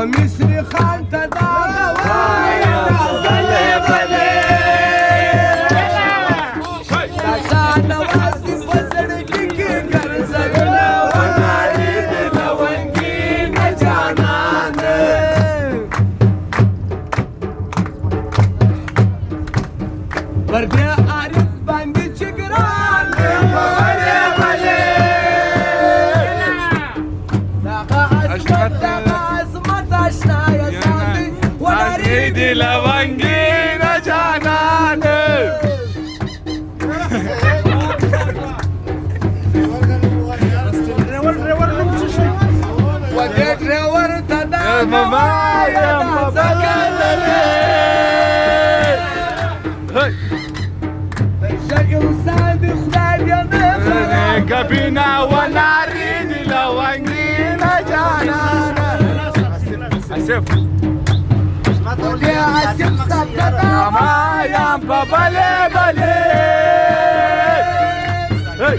मिस्री Khan Kabina wanari di lawangina janana Asif Asif sabdama yang babale bale Hey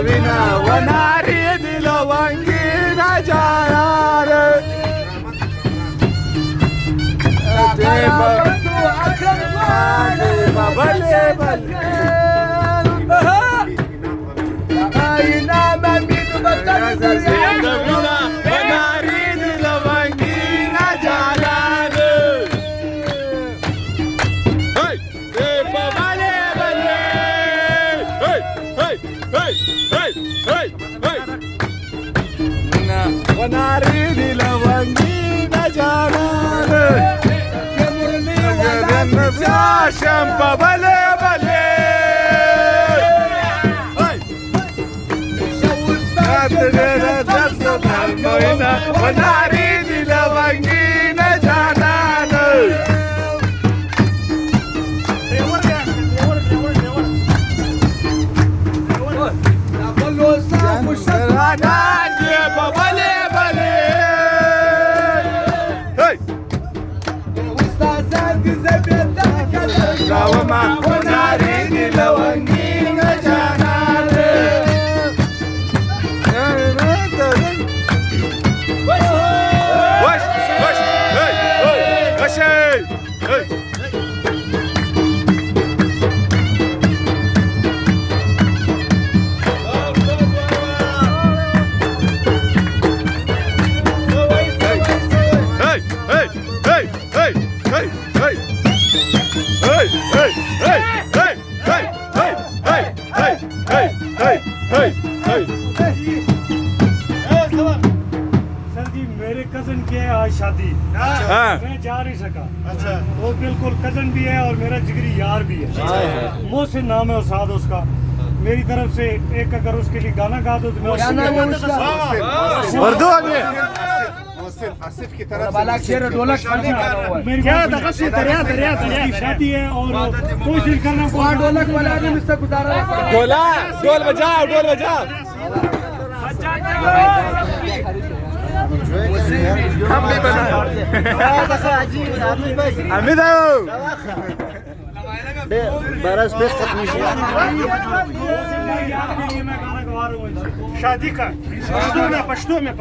Kabina wanari di lawangina janana Shampa bale bale Hey Wanari di lawangina janana Lawama wanari di lawangina janana Wash Hey Wash Hey शादी मैं जा नहीं सका। अच्छा वो बिल्कुल cousin भी है और मेरा जिगरी यार भी है। मोहसिन नाम है उस्ताद उसका। मेरी तरफ से एक अगर उसके लिए गाना गा दो तो मैं आसिफ की तरफ से ढोलक शादी है और कोशिश करना ढोलक वाला भी मुझसे गुजारा ढोल बजाओ हम नहीं बना बरस बेस खत्म शादी का पश्तो में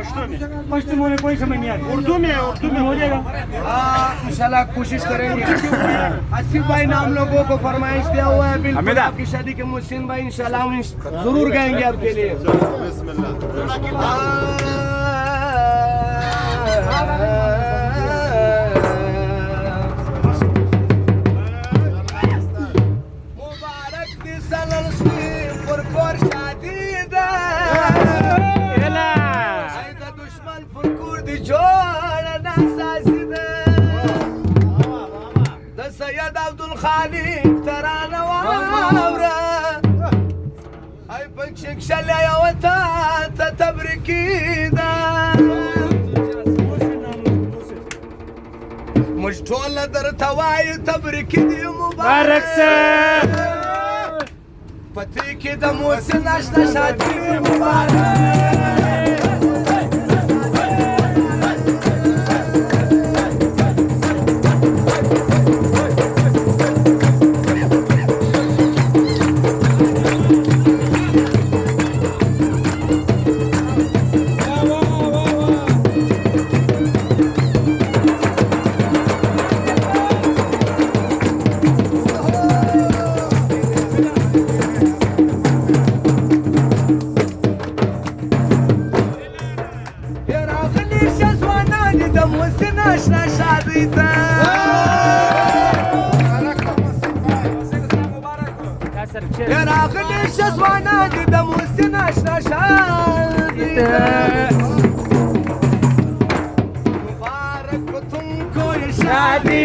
कोई समझ नहीं आता। उर्दू में हो जाएगा इंशाल्लाह कोशिश करेंगे। आसिफ भाई नाम लोगों को फरमाइश दिया हुआ है बिल्कुल आपकी शादी के मुहसिन भाई इंशाल्लाह जरूर गाएंगे आपके लिए। سيد عبد الخالق ترانا وامرا هاي بنشك شلي يا وتا تبركيدا مش طول در تواي تبركيدي مبارك فتيكي دموس ناشنا شادي مبارك ناشنا شادی ته راغلی شزوانه دي د محسن ناشنا شادی ته مبارک तुमको ये शादी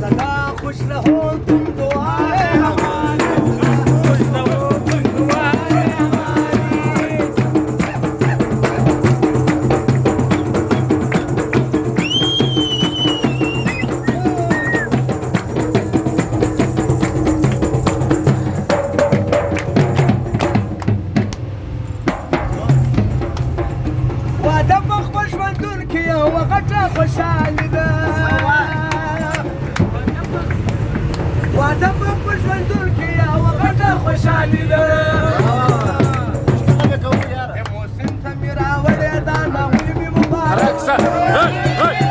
सदा खुश रहो तुम दुआएं हमारी खुश रहो तुम दुआएं हमारी وادم مخبش من تركيا وغدا خوشحالي ده وادم مخبش من تركيا وغدا خوشحالي ده محسن تميرا وليدانا ويبي مبارك